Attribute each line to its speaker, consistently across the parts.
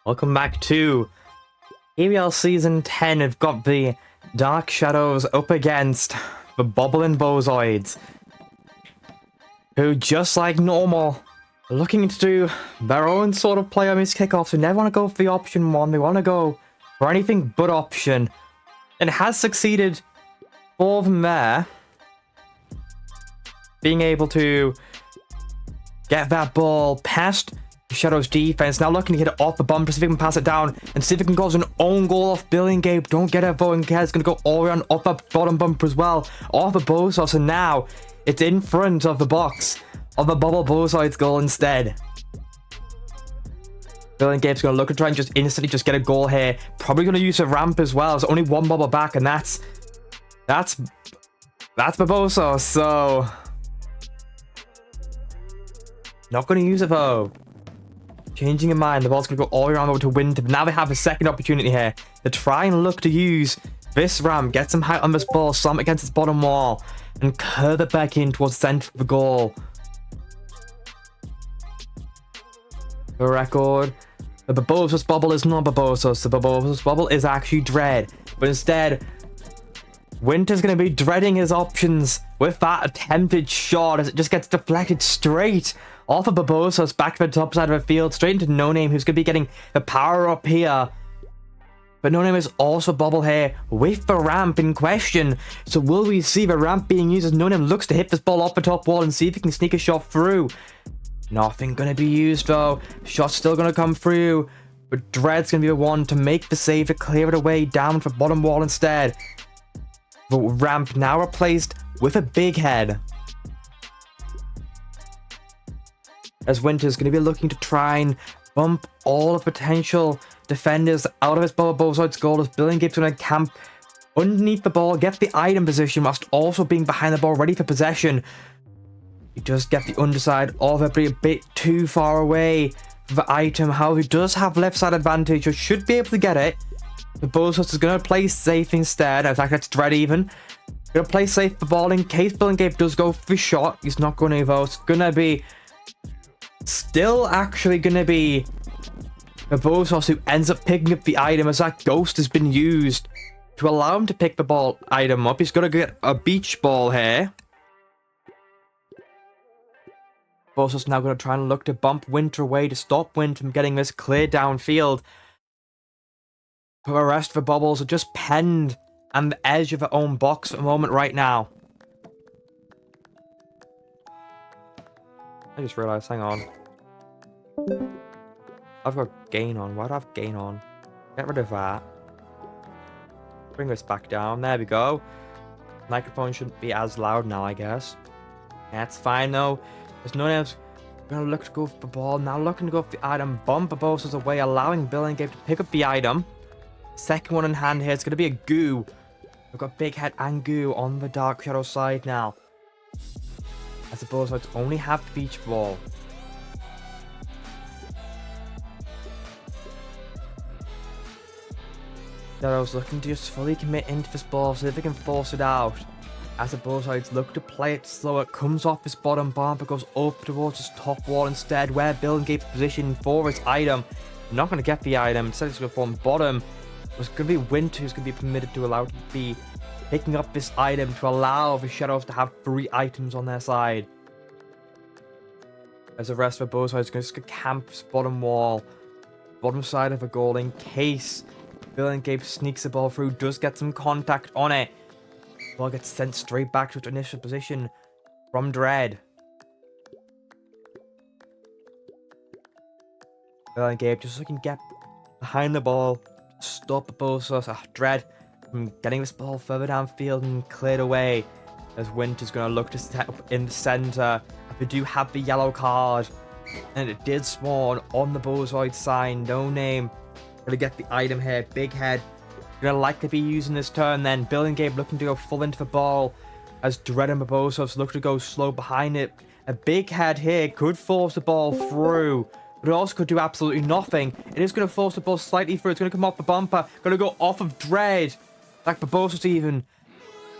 Speaker 1: Welcome back to EBL Season 10. We've got the Dark Shadows up against the Bobble and Bozoids, who, just like normal, are looking to do their own sort of play on these kickoffs. They never want to go for the option one. They want to go for anything but option. And it has succeeded for them there. Being able to get that ball past Shadow's defense, now looking to get it off the bumper, see if he can pass it down, and see if he can cause an own goal off Billy and Gabe. Don't get it, though, and Ked's going to go all around off that bottom bumper as well, off the Bozoids, and now it's in front of the box of the Bobble Bozoids goal instead. Billy and Gabe's going to look and try and just instantly just get a goal here. Probably going to use a ramp as well. There's only one bubble back, and that's Bozoids, so not going to use it though. Changing your mind, the ball's going to go all around over to Winter, but now they have a second opportunity here to try and look to use this ramp, get some height on this ball, slam it against its bottom wall, and curve it back in towards the center of the goal. For record, the Bozoids Bobble is not Bozoids. The Bozoids Bobble is actually Dread, but instead, Winter's going to be dreading his options with that attempted shot as it just gets deflected straight off of Bozoids back to the top side of the field, straight into No Name, who's going to be getting the power up here. But No Name is also Bobble here with the ramp in question. So will we see the ramp being used as No Name looks to hit this ball off the top wall and see if he can sneak a shot through? Nothing going to be used though. Shot's still going to come through. But Dread's going to be the one to make the save to clear it away down for bottom wall instead. The ramp now replaced with a big head, as Winter's going to be looking to try and bump all the potential defenders out of his Bozoids goal, as Billy and Gabe's going to camp underneath the ball, get the item position whilst also being behind the ball ready for possession. He does get the underside of it, but a bit too far away for the item. However, he does have left side advantage, so should be able to get it. The Bozoids is going to play safe instead. In fact, that's Dread even. Going to play safe the ball in case Bill and Gabe does go for the shot. He's not going to, though. It's going to be still actually going to be the Bozoids who ends up picking up the item, as that ghost has been used to allow him to pick the ball item up. He's going to get a beach ball here. Bozoids now going to try and look to bump Winter away to stop Winter from getting this clear downfield. But the rest of the Bobbles are just penned on the edge of their own box at the moment right now. I just realised, hang on. I've got gain on. Why do I have gain on? Get rid of that. Bring this back down. There we go. Microphone shouldn't be as loud now, I guess. That's fine though. There's no names. Gonna look to go for the ball. Now looking to go for the item. Bump the Bozoids away, allowing Bill and Gabe to pick up the item. Second one in hand here. It's going to be a goo. We've got Big Head and Goo on the Dark Shadow side now, as the Bozoids only have the beach ball. Shadow's looking to just fully commit into this ball, see if they can force it out. As the Bozoids look to play it slow, it comes off this bottom bumper, goes up towards this top wall instead, where Bill and Gabe's positioned for his item. Not going to get the item. Instead, it's going to form bottom. It's going to be Winter who's going to be permitted to allow to be picking up this item to allow the Shadows to have 3 items on their side. As the rest of the Bozoids are going to camp this bottom wall, bottom side of the goal, in case Bill and Gabe sneaks the ball through, does get some contact on it. The ball gets sent straight back to its initial position from Dread. Bill and Gabe just looking to get behind the ball, stop the Bozoids, Dread from getting this ball further downfield and cleared away, as Winter's going to look to set up in the center. They do have the yellow card, and it did spawn on the Bozoid sign. No Name going to get the item here. Big Head going to likely be using this turn then. Bill and Gabe looking to go full into the ball, as Dread and the Bozoids look to go slow behind it. A Big Head here could force the ball through, but it also could do absolutely nothing. It is going to force the ball slightly through. It's going to come off the bumper. Going to go off of Dread. Like the Bozoids even.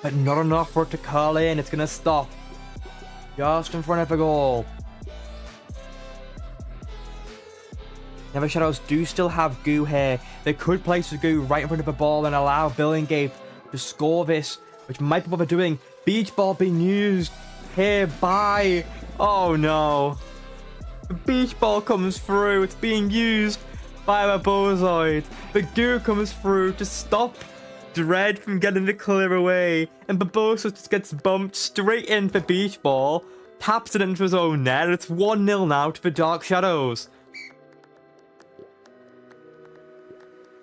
Speaker 1: But not enough for it to curl in. It's going to stop just in front of the goal. Now the Shadows do still have goo here. They could place the goo right in front of the ball and allow Billingape to score this, which might be what they're doing. Beach ball being used here by... Oh no. The beach ball comes through. It's being used by the Bozoids. The goo comes through to stop Dread from getting the clear away. And Barbosa just gets bumped straight into the beach ball. Taps it into his own net. It's 1-0 now to the Dark Shadows.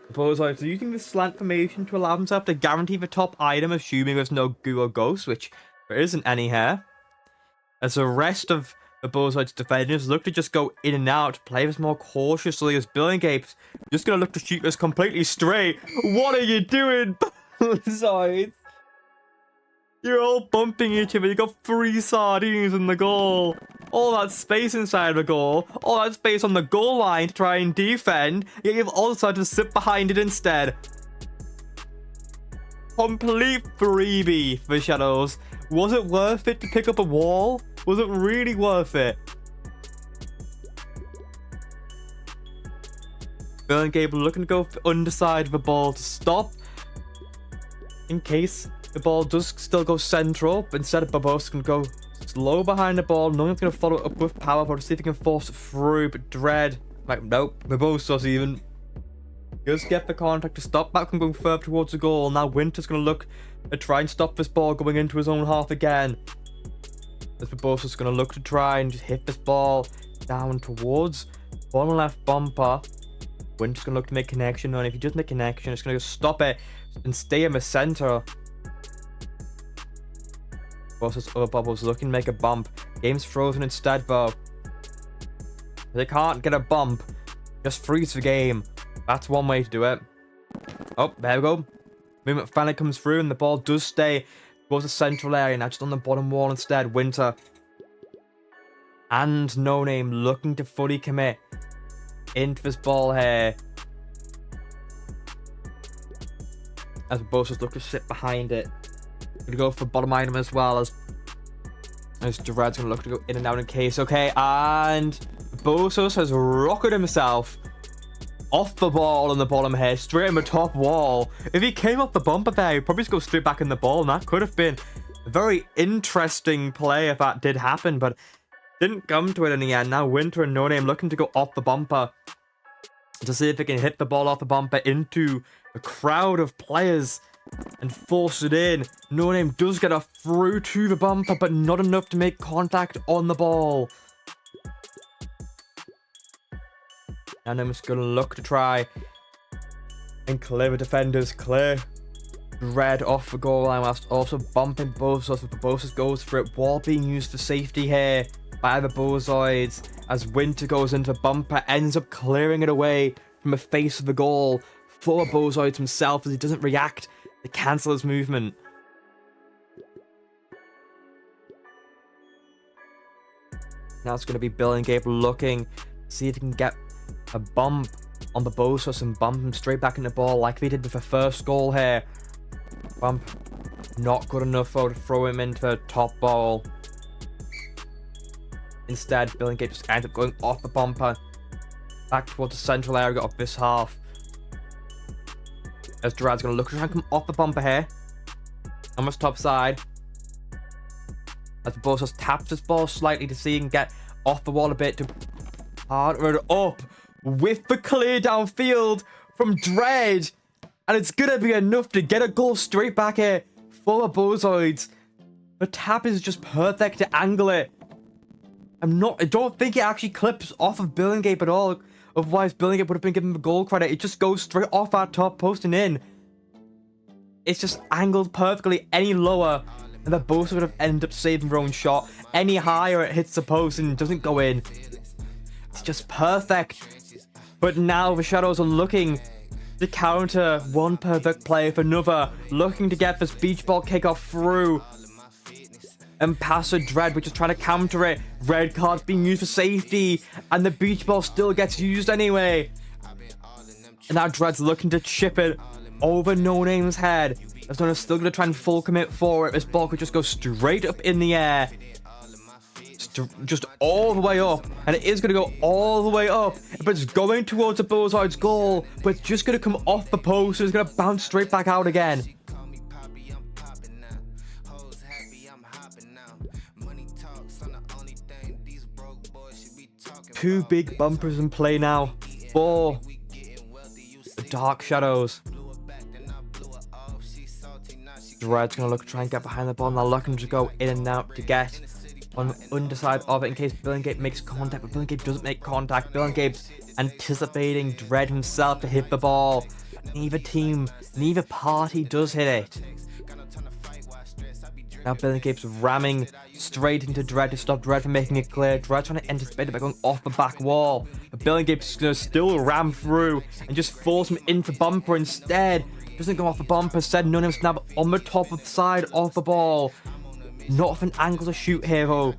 Speaker 1: The Bozoids are using the slant formation to allow themselves to guarantee the top item, assuming there's no goo or ghost, which there isn't any here. As the rest of the Bozoids defenders look to just go in and out, play this more cautiously, as Billingape's just going to look to shoot this completely straight. What are you doing, Bozoids? You're all bumping each other. You got 3 sardines in the goal. All that space inside the goal. All that space on the goal line to try and defend. Yet you've also to sit behind it instead. Complete freebie for the Shadows. Was it worth it to pick up a wall? Was it really worth it? Billingape looking to go for the underside of the ball to stop. In case the ball does still go central, but instead of Barbosa can go slow behind the ball. No one's going to follow it up with power, but to see if he can force it through. But Dread, like, nope. Barbosa's even just get the contact to stop that from going further towards the goal. Now Winter's going to look to try and stop this ball going into his own half again. As Barbosa's going to look to try and just hit this ball down towards bottom left bumper. Winter's going to look to make connection, and if he does make connection, it's going to stop it and stay in the center. Barbosa's other bubbles looking to make a bump. Game's frozen instead, though. They can't get a bump. Just freeze the game. That's one way to do it. Oh, there we go. Movement finally comes through, and the ball does stay towards the central area. Now just on the bottom wall instead. Winter and No Name looking to fully commit into this ball here. As Barbosa's look to sit behind it. Gonna go for bottom item as well, as Dread's gonna look to go in and out in case. Okay, and Bozoids has rocketed himself off the ball on the bottom here, straight in the top wall. If he came off the bumper there, he'd probably just go straight back in the ball, and that could have been a very interesting play if that did happen, but didn't come to it in the end. Now Winter and No Name looking to go off the bumper to see if they can hit the ball off the bumper into a crowd of players and force it in. No Name does get a through to the bumper, but not enough to make contact on the ball. Now Name's gonna look to try and clear the defenders, clear Red off the goal line whilst also bumping Bozoids. Barbosa goes for it. Wall being used for safety here by the Bozoids as Winter goes into the bumper, ends up clearing it away from the face of the goal for Bozoids himself as he doesn't react to cancel his movement. Now it's going to be Billingape looking to see if he can get a bump on the Bozoids and bump him straight back in the ball like we did with the first goal here. Bump not good enough though to throw him into the top ball. Instead, Billingape just ends up going off the bumper back towards the central area of this half. As Dread's going to look to try and come off the bumper here. Almost top side. As the Bozoids taps this ball slightly to see he can get off the wall a bit to partner it up with the clear downfield from Dread. And it's going to be enough to get a goal straight back here for the Bozoids. The tap is just perfect to angle it. I don't think it actually clips off of Billingape at all. Otherwise, Billingape would have been given the goal credit. It just goes straight off our top post and in. It's just angled perfectly. Any lower, and the Bozoids would have ended up saving their own shot. Any higher, it hits the post and doesn't go in. It's just perfect. But now the Shadows are looking to counter one perfect play for another. Looking to get this beach ball kickoff through. And pass to Dread, which is trying to counter it. Red card's being used for safety, and the beach ball still gets used anyway. And now Dread's looking to chip it over No Name's head. As No Name's still going to try and full commit for it. This ball could just go straight up in the air. just all the way up, and it is going to go all the way up, but it's going towards the Bozoids goal, but it's just going to come off the post, and it's going to bounce straight back out again. Two big bumpers in play now for the Dark Shadows. Dread's gonna try and get behind the ball. Now looking to go in and out to get on the underside of it in case Billingape makes contact, but Billingape doesn't make contact. Billingape's anticipating Dread himself to hit the ball. Neither party does hit it. Now Billingape's ramming straight into Dread to stop Dread from making it clear. Dread trying to anticipate it by going off the back wall, but Billingape's gonna still ram through and just force him into bumper instead. Doesn't go off the bumper, instead newcomers now on the top of the side of the ball. Not of an angle to shoot here though.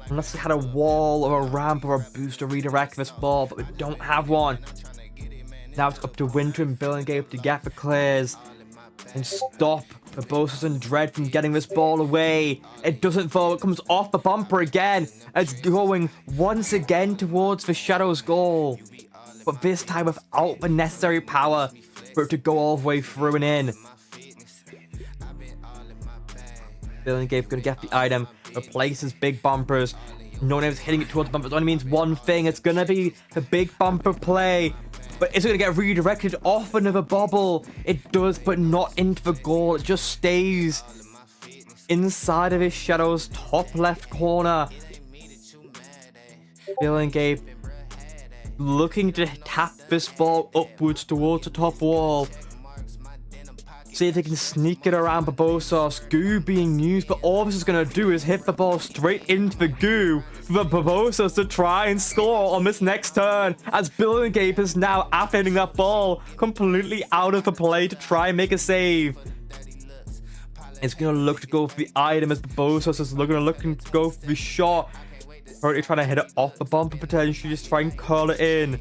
Speaker 1: Unless he had a wall or a ramp or a boost to redirect this ball, but we don't have one. Now it's up to Winter and Billingape to get the clears and stop the Bozoids and Dread from getting this ball away. It doesn't though, it comes off the bumper again. It's going once again towards the Shadows goal, but this time without the necessary power for it to go all the way through and in. Billingape gonna get the item, replaces big bumpers. No name's hitting it towards the bumpers. It only means one thing, it's gonna be the big bumper play. But it's going to get redirected off another bobble. It does, but not into the goal. It just stays inside of his Shadow's top left corner. Billingape looking to tap this ball upwards towards the top wall. See if they can sneak it around the Bozoids. Goo being used, but all this is going to do is hit the ball straight into the goo for the Bozoids to try and score on this next turn, as Billingape is now apprehending that ball completely out of the play to try and make a save. It's going to look to go for the item as the Bozoids is looking to go for the shot. Currently trying to hit it off the bumper, potentially just try and curl it in.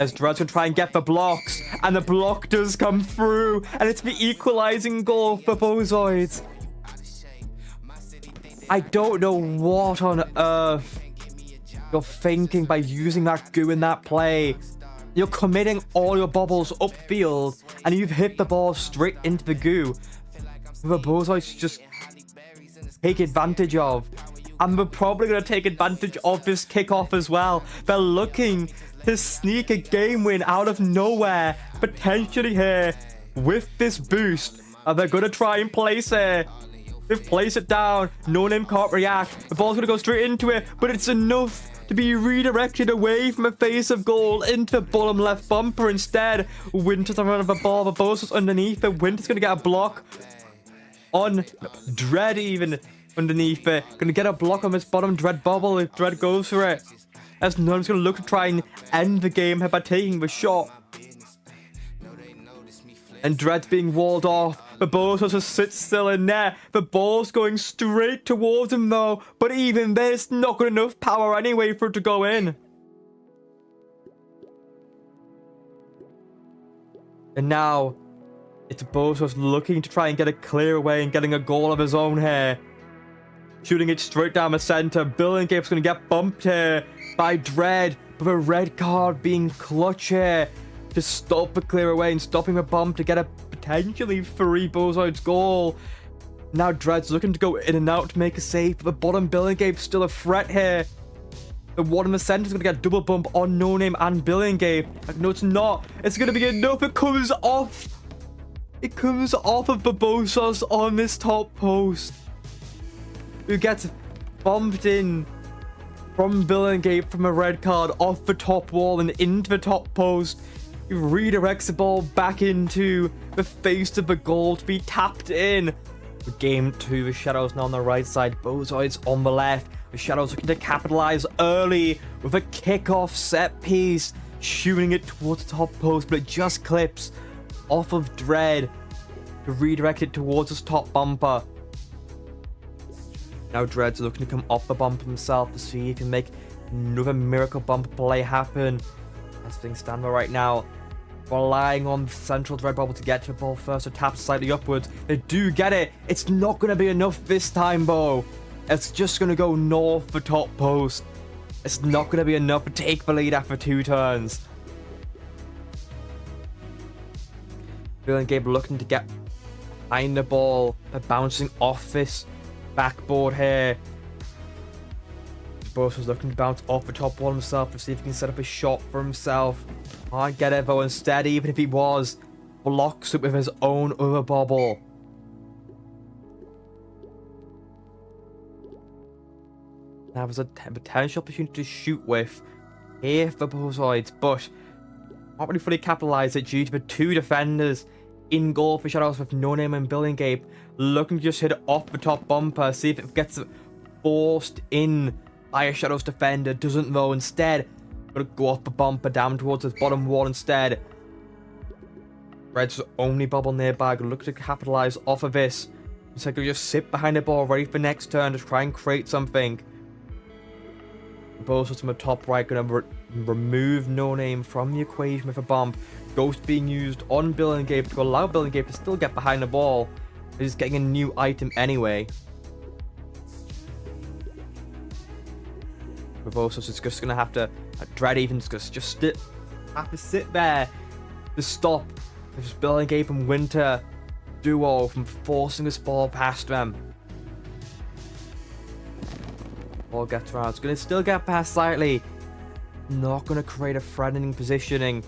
Speaker 1: As Dread's gonna try and get the blocks, and the block does come through, and it's the equalizing goal for Bozoids. I don't know what on earth you're thinking by using that goo in that play. You're committing all your bobbles upfield, and you've hit the ball straight into the goo. The Bozoids just take advantage of. And we're probably going to take advantage of this kickoff as well. They're looking to sneak a game win out of nowhere, potentially here, with this boost. And they're going to try and place it. They place it down. No name can't react. The ball's going to go straight into it, but it's enough to be redirected away from a face of goal into the bottom left bumper instead. Winter's on front of the ball. The Bozoids underneath it. Winter's going to get a block on Dread even. Underneath it, gonna get a block on this bottom Dread bubble if Dread goes for it. As None's gonna look to try and end the game by taking the shot. And Dread's being walled off. The Bozoids just sits still in there. The ball's going straight towards him though, but even then it's not got enough power anyway for it to go in. And now it's Bozoids looking to try and get a clear away and getting a goal of his own here. Shooting it straight down the center. Billingape's going to get bumped here by Dread, with a red card being clutch here to stop the clear away and stopping the bump to get a potentially free Bozoids goal. Now Dread's looking to go in and out to make a save, but the bottom Billingape's still a threat here. The one in the center is going to get a double bump on No Name and Billingape. No, it's not. It's going to be enough. It comes off. It comes off of the Bozoids on this top post, who gets bumped in from Billingape from a red card off the top wall and into the top post. He redirects the ball back into the face of the goal to be tapped in. For game 2, the Shadows now on the right side, Bozoids on the left. The Shadows looking to capitalize early with a kickoff set piece, shooting it towards the top post, but it just clips off of Dread to redirect it towards his top bumper. Now Dread's looking to come off the bump himself to see if he can make another miracle bumper play happen. As things stand right now, relying on central Dread Bobble to get to the ball first, to tap slightly upwards. They do get it. It's not going to be enough this time, though. It's just going to go north for top post. It's not going to be enough to take the lead after 2 turns. Bill and Gabe looking to get behind the ball. They're bouncing off this backboard here. Bozoids looking to bounce off the top wall himself to see if he can set up a shot for himself. Can't get it though. Instead, even if he was, blocks it with his own other bobble. Now there's a potential opportunity to shoot with here for Bozoids, but not really fully capitalize it due to the 2 defenders in goal for Shadows with No Name and Bill and Gabe looking to just hit it off the top bumper, see if it gets forced in by a Shadows defender. Doesn't though. Instead, gonna go off the bumper down towards his bottom wall instead. Red's only bubble nearby, gonna look to capitalize off of this. Instead, gonna just sit behind the ball, ready for next turn to try and create something. Bozoids from the top right, gonna remove No Name from the equation with a bump. Ghost being used on Bill and Gabe to allow Bill and Gabe to still get behind the ball. He's getting a new item anyway. Bozoids is just gonna have to Dread even's just have to sit there to stop this Bill and Gabe and Winter duo from forcing this ball past them. Ball gets around. It's gonna still get past slightly. Not gonna create a threatening positioning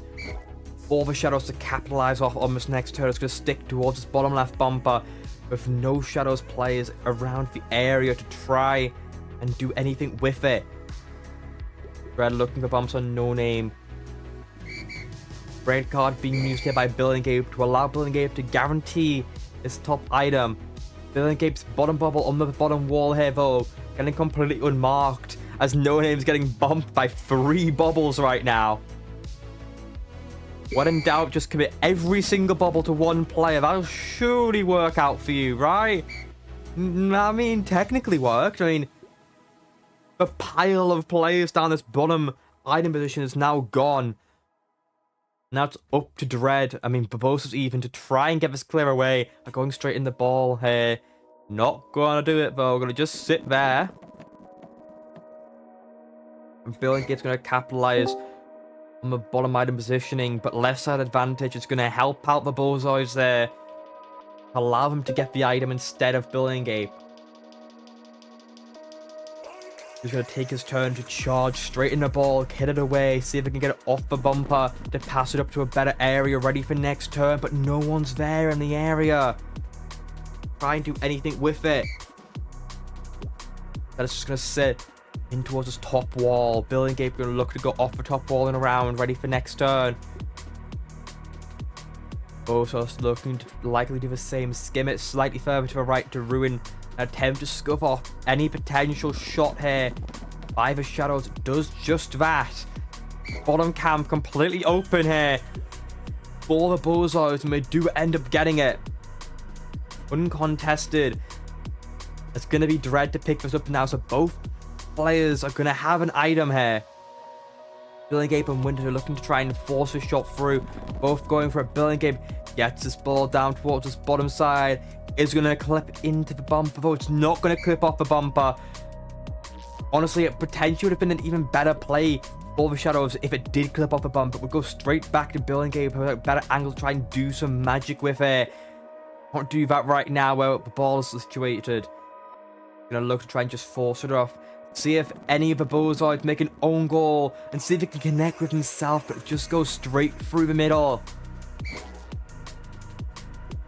Speaker 1: for the Shadows to capitalize off on this next turn. It's gonna stick towards this bottom left bumper with no Shadows players around the area to try and do anything with it. Red looking for bumps on No Name. Red card being used here by Bill and Gabe to allow Bill and Gabe to guarantee his top item. Bill and Gabe's bottom bubble on the bottom wall here though, getting completely unmarked as No Name's getting bumped by 3 bubbles right now. When in doubt, just commit every single bubble to 1 player. That'll surely work out for you, right? I mean, technically worked. I mean, the pile of players down this bottom item position is now gone. Now it's up to Dread. I mean, Bozoids even to try and get this clear away. They're going straight in the ball here. Not gonna do it though. Gonna just sit there. And Bill and Gabe's gonna capitalize on the bottom item positioning, but left side advantage is gonna help out the Bozoids there. Allow them to get the item instead of Bill and Gabe. He's going to take his turn to charge straight in the ball, hit it away, see if he can get it off the bumper to pass it up to a better area, ready for next turn, but no one's there in the area. Try and do anything with it. That is just going to sit in towards his top wall. Bill and Gabe going to look to go off the top wall and around, ready for next turn. Bozoids looking to likely do the same, skim it slightly further to the right to ruin an attempt to scuff off any potential shot here by the Shadows. Does just that. Bottom camp completely open here for the Bozoids, and they do end up getting it. Uncontested. It's going to be Dread to pick this up now, so both players are going to have an item here. Bill and Gabe and Winter are looking to try and force a shot through. Both going for it. Bill and Gabe gets this ball down towards this bottom side. Is going to clip into the bumper, though it's not going to clip off the bumper. Honestly, it potentially would have been an even better play for the Shadows if it did clip off the bumper. It would go straight back to Bill and Gabe with a better angle to try and do some magic with it. Won't do that right now where the ball is situated. Going to look to try and just force it off. See if any of the Bozoids make an own goal and see if he can connect with himself, but it just goes straight through the middle.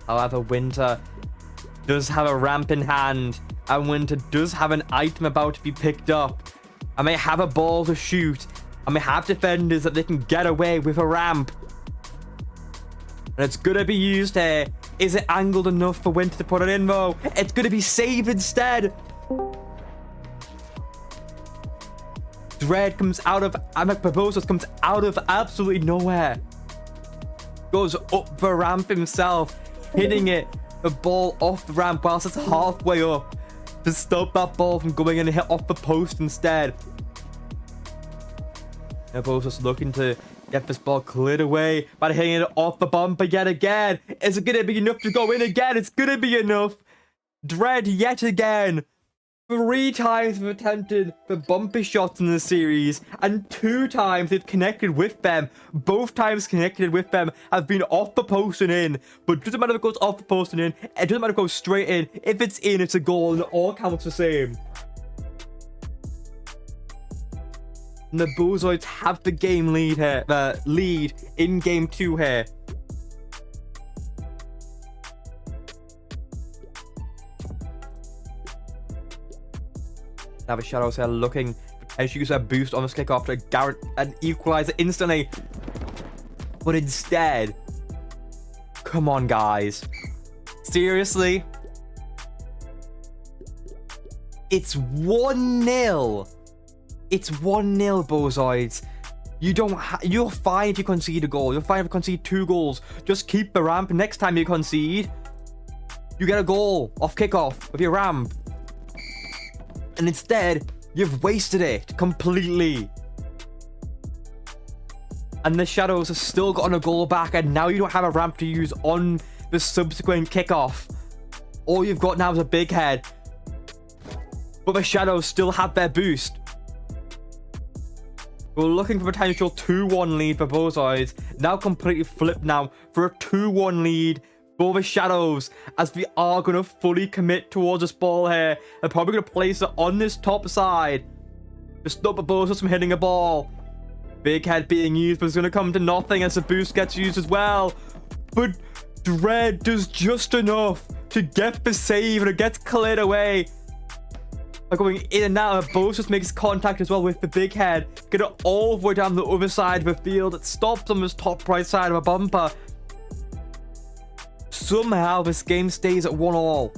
Speaker 1: However, Winter does have a ramp in hand, and Winter does have an item about to be picked up. I may have a ball to shoot. I may have defenders that they can get away with a ramp. And it's going to be used here. Is it angled enough for Winter to put it in, though? It's going to be saved instead. Dread comes out of... Bozoids comes out of absolutely nowhere. Goes up the ramp himself, hitting it. The ball off the ramp whilst it's halfway up to stop that ball from going in and hit off the post instead. Now Bozoids looking to Get this ball cleared away by hitting it off the bumper yet again. Is it going to be enough to go in again? It's going to be enough. Dread yet again. 3 times they've attempted the bumper shots in the series, and 2 times they've connected with them. Both times connected with them have been off the post and in. But it doesn't matter if it goes off the post and in. It doesn't matter if it goes straight in. If it's in, it's a goal, and it all counts the same. And the Bozoids have the game lead here, the lead in game 2 here. Now the Shadows here looking to potentially use a boost on this kickoff to guarantee an equalizer instantly. But instead, come on guys. Seriously? It's 1-0. It's 1-0, Bozoids. You're fine if you concede a goal. You're fine if you concede 2 goals. Just keep the ramp. Next time you concede, you get a goal off kickoff with your ramp. And instead, you've wasted it completely. And the Shadows have still gotten a goal back, and now you don't have a ramp to use on the subsequent kickoff. All you've got now is a big head. But the Shadows still have their boost. We're looking for potential 2-1 lead for Bozoids. Now completely flipped now for a 2-1 lead for the Shadows, as we are going to fully commit towards this ball here. They're probably going to place it on this top side to stop the Bozoids from hitting a ball. Big head being used, but it's going to come to nothing as the boost gets used as well. But Dread does just enough to get the save, and it gets cleared away. By going in and out, Bozoids makes contact as well with the big head. Get it all the way down the other side of the field. It stops on this top right side of a bumper. Somehow this game stays at 1-1.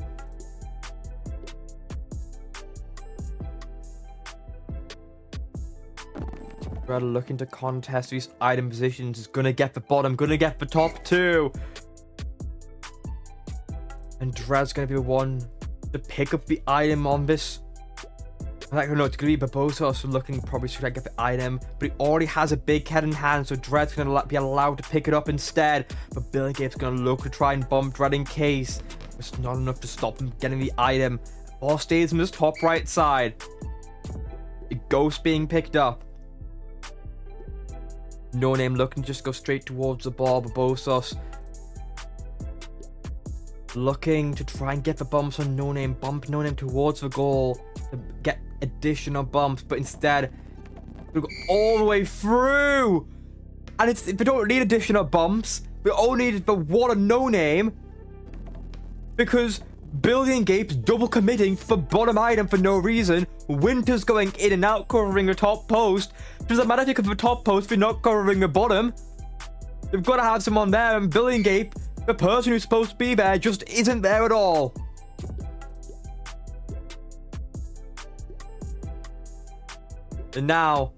Speaker 1: Dread looking to contest these item positions. Is gonna get the bottom, gonna get the top 2. And Dread's gonna be the one to pick up the item on this. I don't know, it's gonna be Bozoids looking probably to get the item, but he already has a big head in hand, so Dread's gonna be allowed to pick it up instead. But Billingate's gonna look to try and bump Dread in case. It's not enough to stop him getting the item. Ball stays on this top right side. The ghost being picked up. No Name looking to just go straight towards the ball, but Bozoids looking to try and get the bumps on No Name, bump No Name towards the goal to get additional bumps, but instead we go all the way through, and we don't need additional bumps. We only need the one on No Name because Billiongate's double committing for bottom item for no reason. Winter's going in and out covering the top post. Doesn't matter if you cover the top post if you're not covering the bottom. You've got to have someone there, and Billingate, the person who's supposed to be there, just isn't there at all. And now,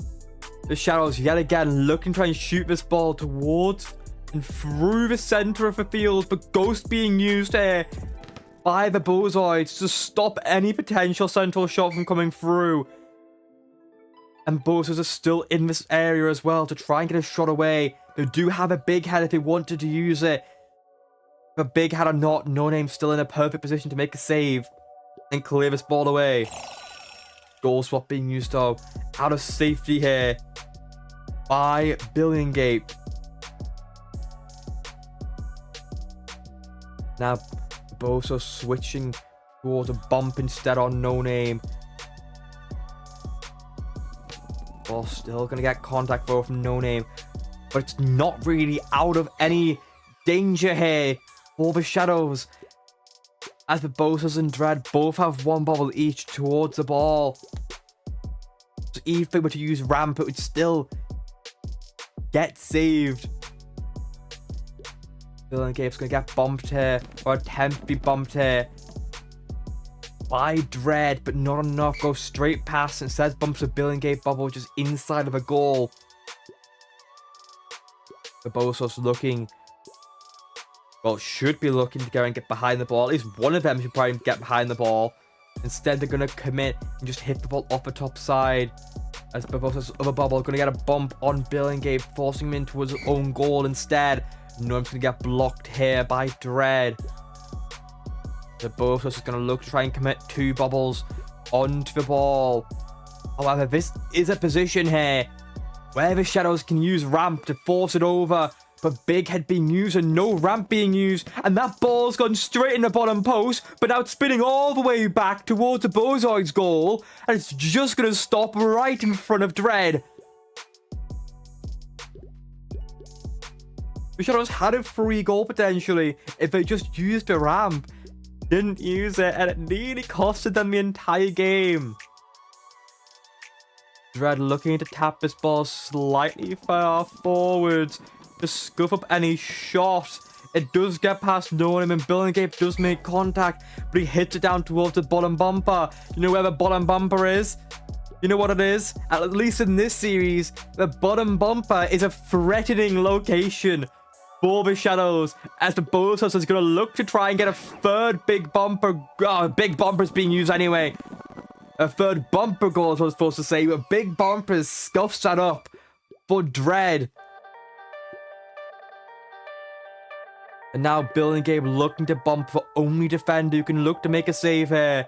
Speaker 1: the Shadows yet again looking to try and shoot this ball towards and through the center of the field, but Ghost being used here by the Bozoids to stop any potential central shot from coming through. And Bozoids are still in this area as well to try and get a shot away. They do have a big head if they wanted to use it. But big head or not, No Name's still in a perfect position to make a save and clear this ball away. Goal swap being used though, out of safety here by Billingate. Now Bozo switching towards a bump instead on No Name. Ball still gonna get contact though from No Name, but it's not really out of any danger here for the Shadows, as the Bozos and Dread both have 1 bubble each towards the ball. So even if they were to use ramp, it would still get saved. Billinggate's gonna get bumped here, or attempt to be bumped here by Dread, but not enough. Goes straight past and says bumps a Billingate bubble just inside of a goal. The Bozos looking, well, should be looking to go and get behind the ball. At least one of them should probably get behind the ball. Instead, they're going to commit and just hit the ball off the top side. As Barbosa's other Bobble going to get a bump on Billingape, forcing him into his own goal instead. Gnome's going to get blocked here by Dread. Barbosa's is going to look to try and commit 2 Bobbles onto the ball. However, this is a position here where the Shadows can use ramp to force it over, but Big Head being used and no ramp being used, and that ball's gone straight in the bottom post, but now it's spinning all the way back towards the Bozoids goal, and it's just going to stop right in front of Dread. The Shadows had a free goal potentially if they just used the ramp. Didn't use it, and it nearly costed them the entire game. Dread looking to tap this ball slightly far forwards to scuff up any shot. It does get past Nolan, and Billingape does make contact, but he hits it down towards the bottom bumper. You know where the bottom bumper is? You know what it is? At least in this series, the bottom bumper is a threatening location for the Shadows, as the Bozoids is going to look to try and get a third big bumper. Big bumper's being used anyway. A third bumper goal is what I was supposed to say, but Big Bumper scuffs that up for Dread. And now Billingape looking to bump for only defender who can look to make a save here.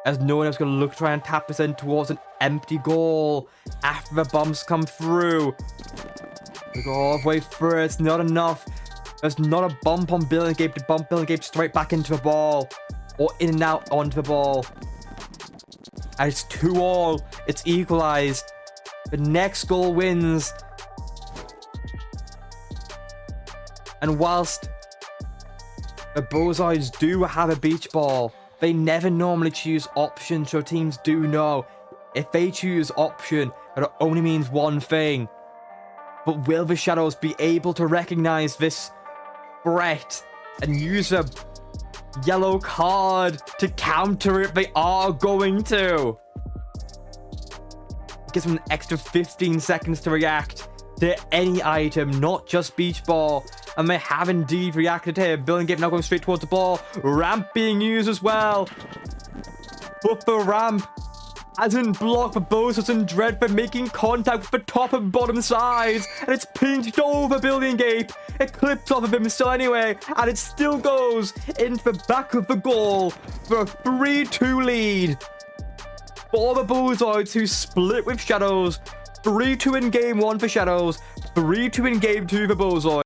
Speaker 1: As no one else going to look to try and tap this in towards an empty goal after the bumps come through. They go all the way through, it's not enough. There's not a bump on Billingape to bump Billingape straight back into the ball. Or in and out onto the ball. And it's 2-2. It's equalized. The next goal wins. And whilst the Bozoids do have a beach ball, they never normally choose option, so teams do know if they choose option, it only means one thing. But will the Shadows be able to recognize this threat and use a yellow card to counter it? They are going to. It gives them an extra 15 seconds to react to any item, not just beach ball. And they have indeed reacted here. Billingape now going straight towards the ball. Ramp being used as well. But the ramp hasn't blocked the Bozoids and Dread for making contact with the top and bottom sides. And it's pinked over Billingape. It clips off of him still anyway. And it still goes into the back of the goal for a 3-2 lead. For the Bozoids, who split with Shadows. 3-2 in game 1 for Shadows. 3-2 in game 2 for Bozoids.